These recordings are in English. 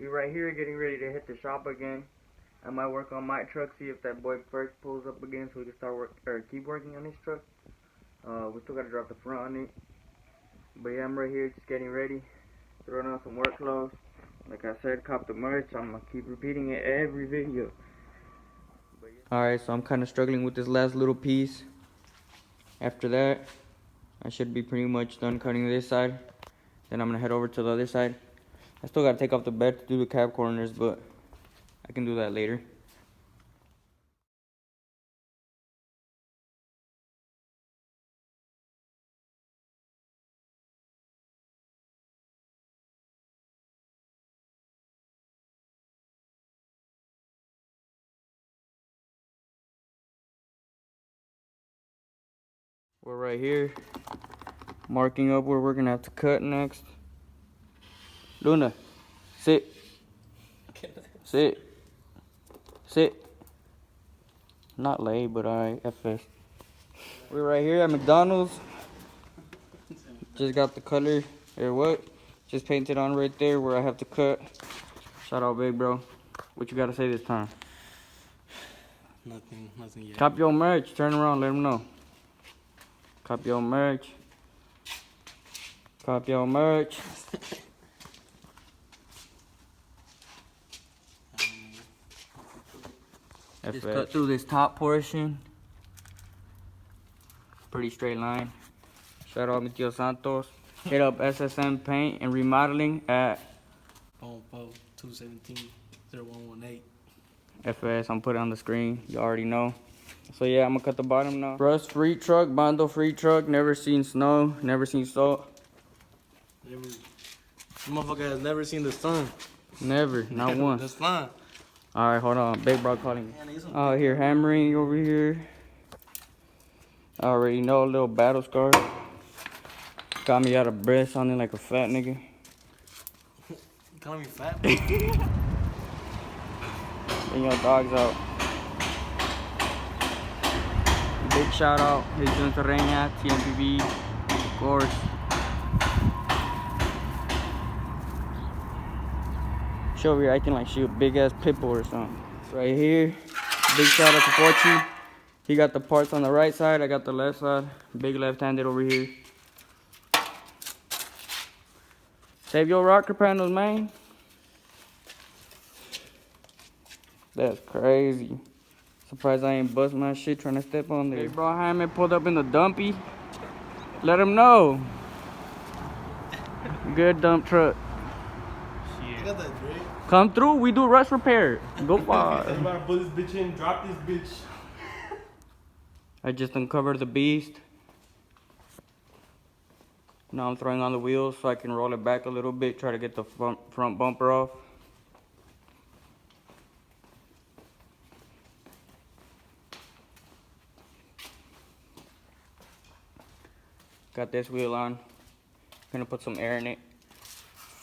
We right here getting ready to hit the shop again. I might work on my truck, see if that boy first pulls up again so we can start keep working on his truck. We still gotta drop the front on it. But yeah, I'm right here just getting ready, throwing on some work clothes. Like I said, cop the merch. I'm gonna keep repeating it every video. Alright, so I'm kinda struggling with this last little piece. After that, I should be pretty much done cutting this side. Then I'm gonna head over to the other side. I still gotta take off the bed to do the cab corners, but I can do that later. We're right here, marking up where we're gonna have to cut next. Luna, sit. Sit. Sit. Not lay, but alright, FS. We're right here at McDonald's. Just got the color, or what? Just painted on right there where I have to cut. Shout out, big bro. What you gotta say this time? Nothing yet. Cop your merch. Turn around, let them know. Cop your merch. Cop your merch. Just cut through this top portion. Pretty straight line. Shout out Mr. Santos. Hit up SSM Paint and Remodeling at 217-0118. FS. I'm putting it on the screen. You already know. So yeah, I'm gonna cut the bottom now. Rust free truck, Bondo free truck. Never seen snow, never seen salt. This motherfucker has never seen the sun. Never, not once. That's fine. Alright, hold on. Big bro calling me. Out here hammering over here. I already know, a little battle scar. Got me out of breath, sounding like a fat nigga. You calling me fat? Bring your dogs out. Big shout out, Jesus Terreña, TMPV, of course. She over here acting like she a big ass pit bull or something. Right here, big shout out to Fortune. He got the parts on the right side, I got the left side. Big left-handed over here. Save your rocker panels, man. That's crazy. Surprised I ain't bust my shit trying to step on there. Big bro Jaime pulled up in the dumpy. Let him know. Good dump truck. You got that Drake? Come through, we do rust repair. Go far. I'm about to put this bitch in, drop this bitch. I just uncovered the beast. Now I'm throwing on the wheels so I can roll it back a little bit, try to get the front bumper off. Got this wheel on. Gonna put some air in it.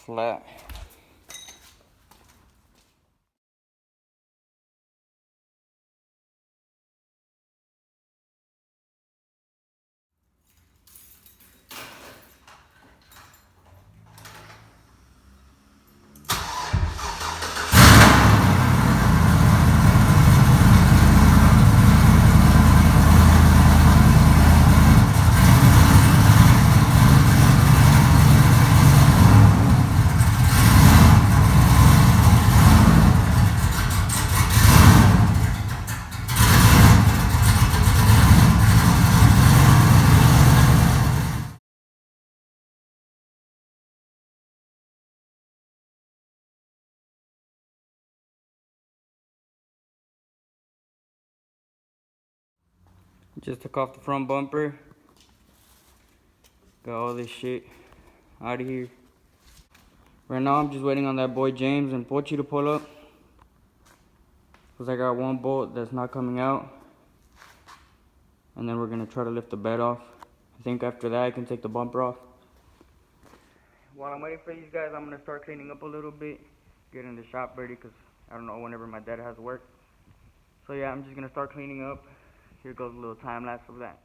Flat. Just took off the front bumper. Got all this shit out of here. Right now I'm just waiting on that boy James and Pochi to pull up. Cause I got one bolt that's not coming out. And then we're gonna try to lift the bed off. I think after that I can take the bumper off. While I'm waiting for these guys, I'm gonna start cleaning up a little bit. Getting the shop ready cause I don't know whenever my dad has work. So yeah, I'm just gonna start cleaning up. Here goes a little time lapse of that.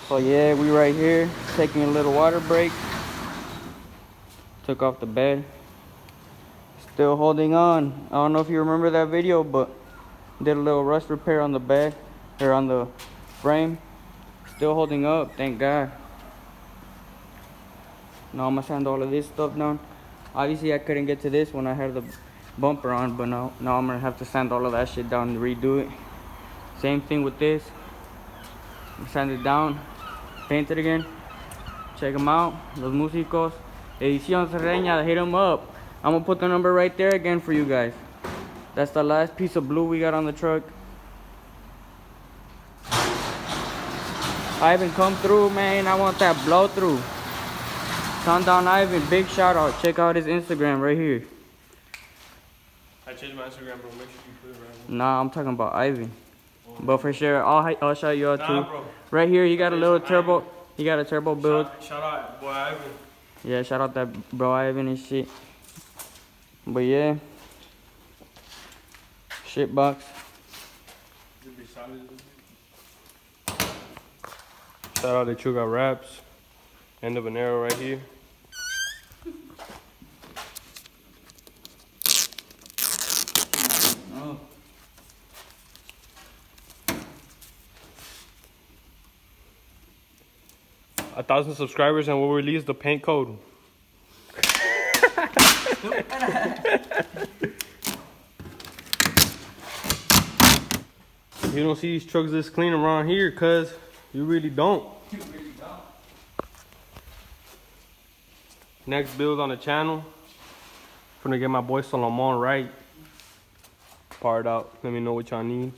So yeah, we right here taking a little water break. Took off the bed. Still holding on. I don't know if you remember that video, but did a little rust repair on the bed or on the frame. Still holding up, thank God. Now I'm gonna sand all of this stuff down. Obviously I couldn't get to this when I had the bumper on, but now I'm gonna have to sand all of that shit down and redo it. Same thing with this. Sand it down, paint it again. Check them out, Los Músicos. Edición Serreña, hit them up. I'm gonna put the number right there again for you guys. That's the last piece of blue we got on the truck. Ivan, come through, man. I want that blow through. Sundown Ivan, big shout out. Check out his Instagram right here. I changed my Instagram, bro. Make sure you put it right. Nah, I'm talking about Ivan. But for sure, I'll shout you out too. Bro. Right here, he got a little turbo. He got a turbo build. Shout out, boy Ivan. Yeah, shout out that bro Ivan and shit. But yeah, shit box. Shout out that you got wraps. End of an arrow right here. Oh. 1,000 subscribers and we'll release the paint code. You don't see these trucks this clean around here, cuz you really don't. You really don't. Next build on the channel. Gonna get my boy Solomon right. Part out. Let me know what y'all need.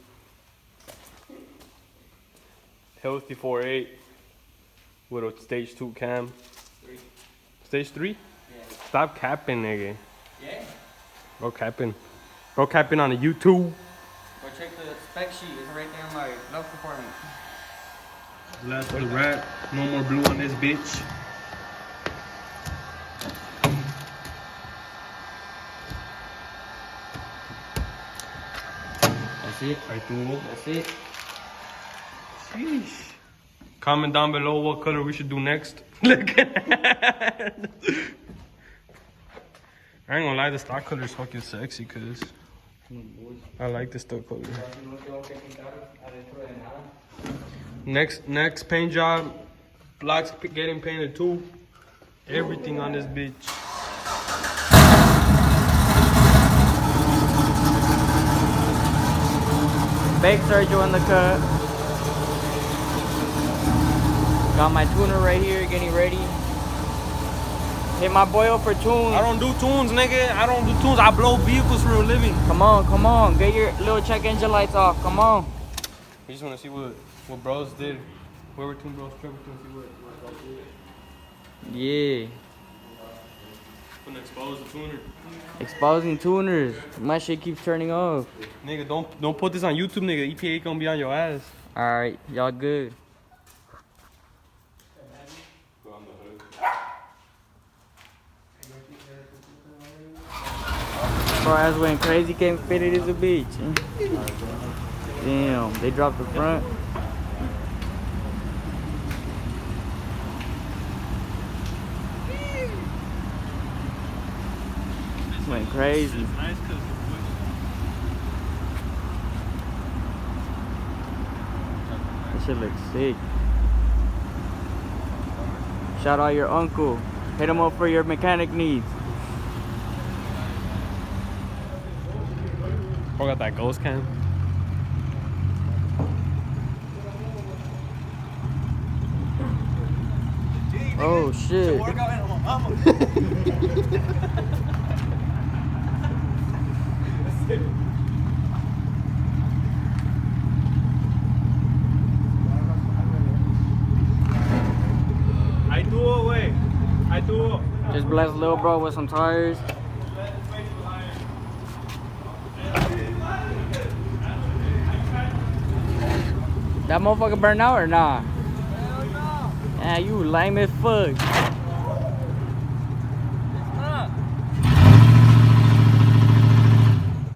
Healthy 4.8 with a stage 2 cam. Stage 3? Yeah. Stop capping, nigga. Yeah. Bro capping. Bro capping on the YouTube. But check the spec sheet. It's right there in my glove compartment. Last one wrap. No more blue on this bitch. That's it. That's it. Sheesh. Comment down below what color we should do next. Look at that. I ain't gonna lie, the stock color is fucking sexy, cuz I like the stock color. Next paint job, blocks getting painted too. Everything on this bitch. Big Sergio in the cut. Got my tuner right here, getting ready. Hit my boy up for tunes. I don't do tunes, nigga. I don't do tunes. I blow vehicles for a living. Come on. Get your little check engine lights off. Come on. We just wanna see what bros did. Whoever tuned bros truck, we wanna see what bros did. Yeah. Gonna expose the tuner. Exposing tuners. My shit keeps turning off. Nigga, don't put this on YouTube, nigga. EPA gonna be on your ass. Alright, y'all good. Bro, I was went crazy, can't fit it as a bitch. Damn, they dropped the front. Went crazy. That shit looks sick. Shout out your uncle. Hit him up for your mechanic needs. I got that ghost cam. Oh shit. I do. Just bless little bro with some tires. That motherfucker burn out or nah? Hell no. Yeah, you lame as fuck.